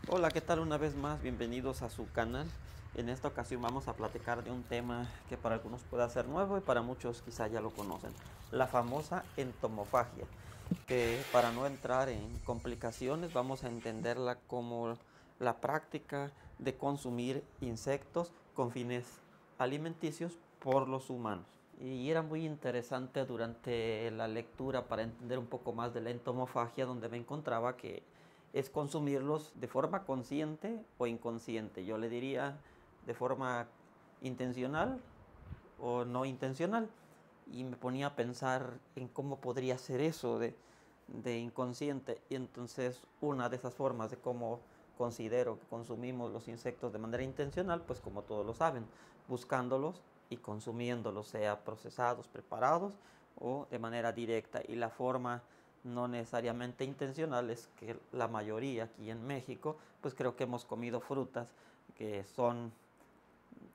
Hola, ¿qué tal? Una vez más, bienvenidos a su canal. En esta ocasión vamos a platicar de un tema que para algunos puede ser nuevo y para muchos quizá ya lo conocen, la famosa entomofagia, que para no entrar en complicaciones vamos a entenderla como la práctica de consumir insectos con fines alimenticios por los humanos. Y era muy interesante durante la lectura para entender un poco más de la entomofagia, donde me encontraba que es consumirlos de forma consciente o inconsciente. Yo le diría de forma intencional o no intencional. Y me ponía a pensar en cómo podría ser eso de inconsciente. Y entonces una de esas formas de cómo considero que consumimos los insectos de manera intencional, pues como todos lo saben, buscándolos y consumiéndolos, sea procesados, preparados o de manera directa. Y la forma no necesariamente intencional es que la mayoría aquí en México, pues creo que hemos comido frutas que son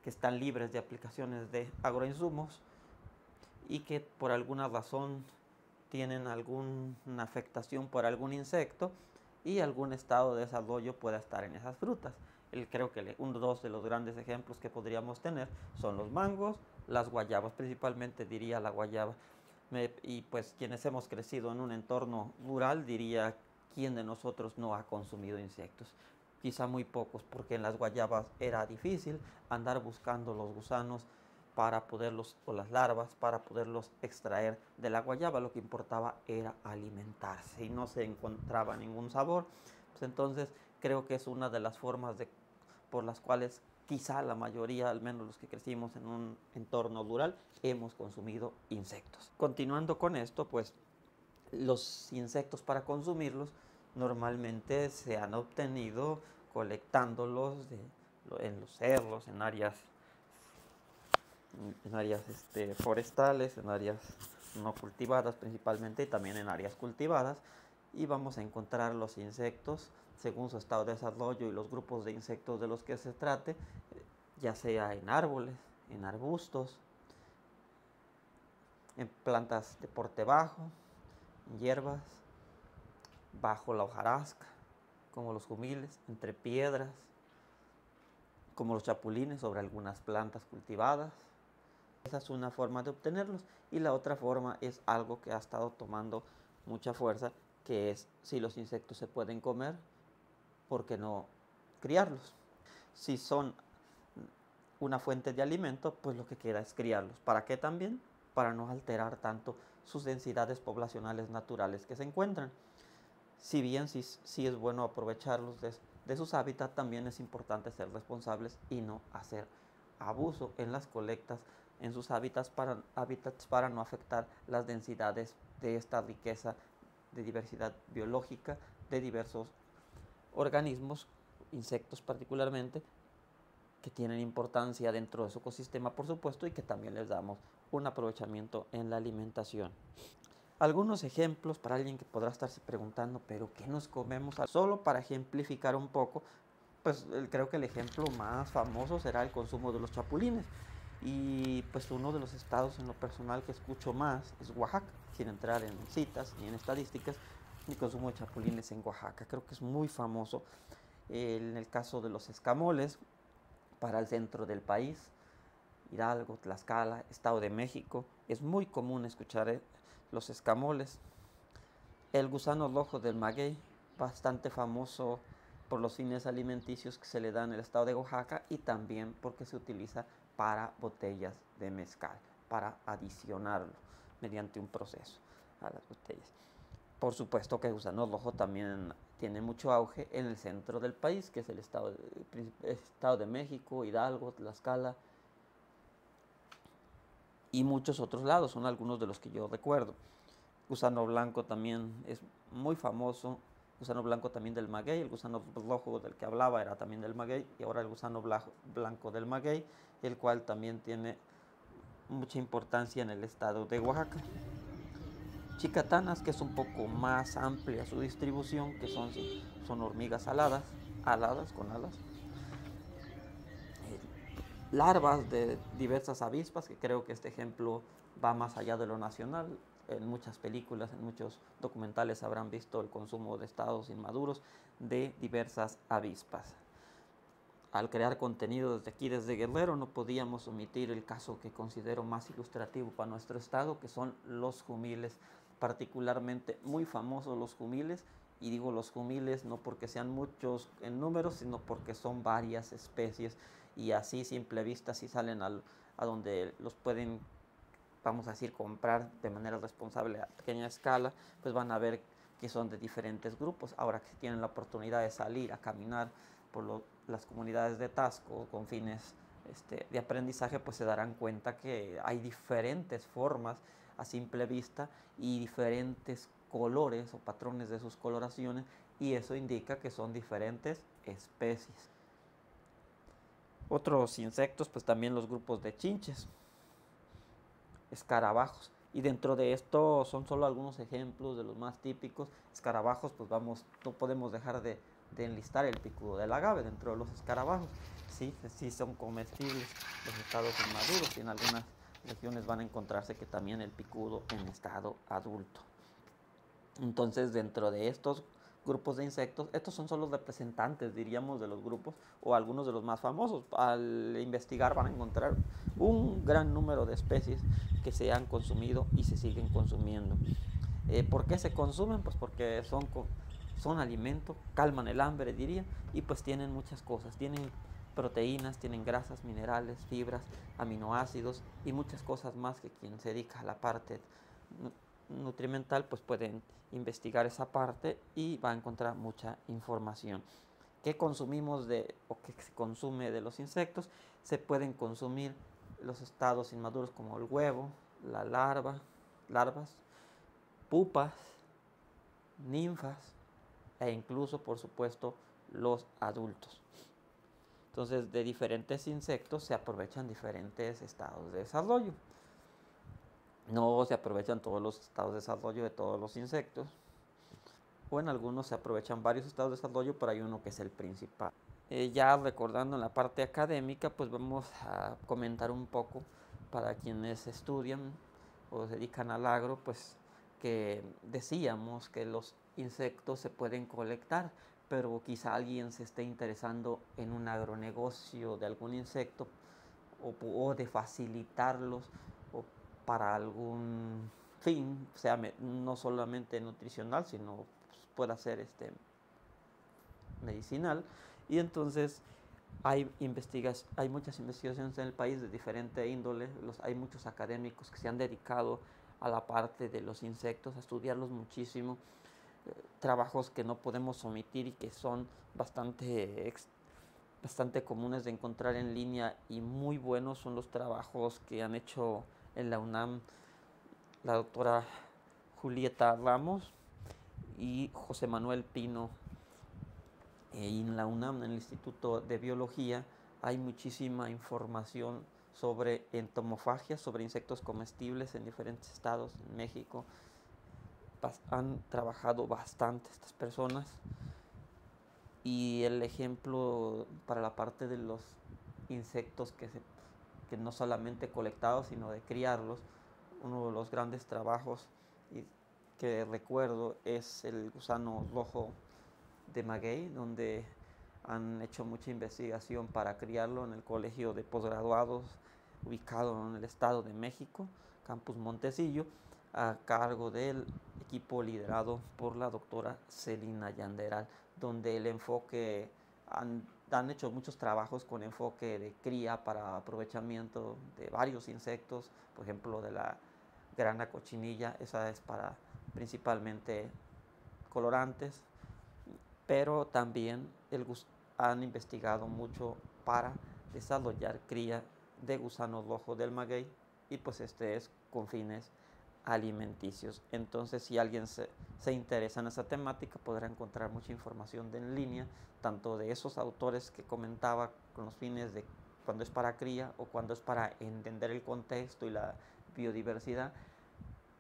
que están libres de aplicaciones de agroinsumos y que por alguna razón tienen alguna afectación por algún insecto y algún estado de desarrollo pueda estar en esas frutas. Creo que dos de los grandes ejemplos que podríamos tener son los mangos, las guayabas, principalmente diría la guayaba. Y pues quienes hemos crecido en un entorno rural, diría, ¿quién de nosotros no ha consumido insectos? Quizá muy pocos, porque en las guayabas era difícil andar buscando los gusanos para poderlos, o las larvas, para poderlos extraer de la guayaba. Lo que importaba era alimentarse y no se encontraba ningún sabor. Pues entonces creo que es una de las formas por las cuales quizá la mayoría, al menos los que crecimos en un entorno rural, hemos consumido insectos. Continuando con esto, pues los insectos para consumirlos normalmente se han obtenido colectándolos en los cerros, en áreas forestales, en áreas no cultivadas principalmente y también en áreas cultivadas. Y vamos a encontrar los insectos según su estado de desarrollo y los grupos de insectos de los que se trate, ya sea en árboles, en arbustos, en plantas de porte bajo, en hierbas, bajo la hojarasca, como los jumiles, entre piedras, como los chapulines sobre algunas plantas cultivadas. Esa es una forma de obtenerlos. Y la otra forma es algo que ha estado tomando mucha fuerza, que es si los insectos se pueden comer, ¿por qué no criarlos? Si son una fuente de alimento, pues lo que queda es criarlos. ¿Para qué también? Para no alterar tanto sus densidades poblacionales naturales que se encuentran. Si bien sí es bueno aprovecharlos de sus hábitats, también es importante ser responsables y no hacer abuso en las colectas en sus hábitats para no afectar las densidades de esta riqueza de diversidad biológica de diversos organismos, insectos particularmente, que tienen importancia dentro de su ecosistema, por supuesto, y que también les damos un aprovechamiento en la alimentación. Algunos ejemplos para alguien que podrá estarse preguntando, pero ¿qué nos comemos? Solo para ejemplificar un poco, pues creo que el ejemplo más famoso será el consumo de los chapulines. Y pues uno de los estados en lo personal que escucho más es Oaxaca, sin entrar en citas ni en estadísticas. Mi consumo de chapulines en Oaxaca creo que es muy famoso. En el caso de los escamoles, para el centro del país, Hidalgo, Tlaxcala, Estado de México, es muy común escuchar los escamoles. El gusano rojo del maguey, bastante famoso por los fines alimenticios que se le dan en el estado de Oaxaca y también porque se utiliza para botellas de mezcal, para adicionarlo mediante un proceso a las botellas. Por supuesto que el gusano rojo también tiene mucho auge en el centro del país, que es el estado de México, Hidalgo, Tlaxcala y muchos otros lados, son algunos de los que yo recuerdo. Gusano blanco también es muy famoso, gusano blanco también del maguey, el gusano rojo del que hablaba era también del maguey y ahora el gusano blanco del maguey, el cual también tiene mucha importancia en el estado de Oaxaca. Chicatanas, que es un poco más amplia su distribución, que son hormigas aladas con alas, larvas de diversas avispas, que creo que este ejemplo va más allá de lo nacional. en muchas películas, en muchos documentales habrán visto el consumo de estados inmaduros de diversas avispas. Al crear contenido desde aquí, desde Guerrero, no podíamos omitir el caso que considero más ilustrativo para nuestro estado, que son los jumiles, particularmente muy famosos los jumiles, y digo los jumiles no porque sean muchos en número, sino porque son varias especies, y así simple vista, si salen a donde los pueden, vamos a decir, comprar de manera responsable a pequeña escala, pues van a ver que son de diferentes grupos. Ahora que tienen la oportunidad de salir a caminar por las comunidades de Taxco con fines de aprendizaje, pues se darán cuenta que hay diferentes formas a simple vista y diferentes colores o patrones de sus coloraciones, y eso indica que son diferentes especies. Otros insectos, pues también los grupos de chinches, escarabajos, y dentro de esto son solo algunos ejemplos de los más típicos. Escarabajos, pues no podemos dejar de enlistar el picudo del agave dentro de los escarabajos. Sí son comestibles los estados inmaduros, y en algunas regiones van a encontrarse que también el picudo en estado adulto. Entonces, dentro de estos grupos de insectos, estos son solo los representantes, diríamos, de los grupos, o algunos de los más famosos. Al investigar van a encontrar un gran número de especies que se han consumido y se siguen consumiendo. ¿Por qué se consumen? Pues porque son alimento, calman el hambre, diría, y pues tienen muchas cosas. Tienen proteínas, tienen grasas, minerales, fibras, aminoácidos y muchas cosas más que quien se dedica a la parte nutrimental pues pueden investigar esa parte y va a encontrar mucha información. ¿Qué consumimos o qué se consume de los insectos? Se pueden consumir los estados inmaduros como el huevo, la larvas, pupas, ninfas e incluso, por supuesto, los adultos. Entonces, de diferentes insectos se aprovechan diferentes estados de desarrollo. No se aprovechan todos los estados de desarrollo de todos los insectos, o en algunos se aprovechan varios estados de desarrollo, pero hay uno que es el principal. Ya recordando en la parte académica, pues vamos a comentar un poco para quienes estudian o se dedican al agro, pues que decíamos que los insectos se pueden colectar, pero quizá alguien se esté interesando en un agronegocio de algún insecto o de facilitarlos o para algún fin, sea no solamente nutricional, sino pues, pueda ser medicinal. Y entonces hay muchas investigaciones en el país de diferente índole. Hay muchos académicos que se han dedicado a la parte de los insectos, a estudiarlos muchísimo. Trabajos que no podemos omitir y que son bastante comunes de encontrar en línea y muy buenos son los trabajos que han hecho en la UNAM la doctora Julieta Ramos y José Manuel Pino. Y en la UNAM, en el Instituto de Biología, hay muchísima información sobre entomofagia, sobre insectos comestibles en diferentes estados en México. Han trabajado bastante estas personas. Y el ejemplo para la parte de los insectos que no solamente colectados, sino de criarlos, uno de los grandes trabajos que recuerdo es el gusano rojo de maguey, donde han hecho mucha investigación para criarlo en el colegio de posgraduados ubicado en el Estado de México, Campus Montecillo, a cargo del equipo liderado por la doctora Celina Yanderal, donde el enfoque han hecho muchos trabajos con enfoque de cría para aprovechamiento de varios insectos, por ejemplo de la grana cochinilla, esa es para principalmente colorantes, pero también han investigado mucho para desarrollar cría de gusano rojo del maguey, y pues es con fines alimenticios. Entonces, si alguien se interesa en esa temática, podrá encontrar mucha información en línea, tanto de esos autores que comentaba con los fines de cuando es para cría o cuando es para entender el contexto y la biodiversidad,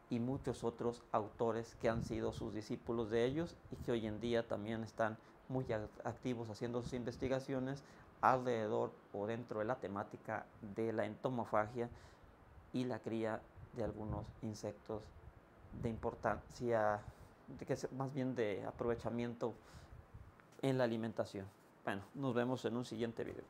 y muchos otros autores que han sido sus discípulos de ellos y que hoy en día también están muy activos haciendo sus investigaciones alrededor o dentro de la temática de la entomofagia y la cría de algunos insectos de importancia, más bien de aprovechamiento en la alimentación. Bueno, nos vemos en un siguiente video.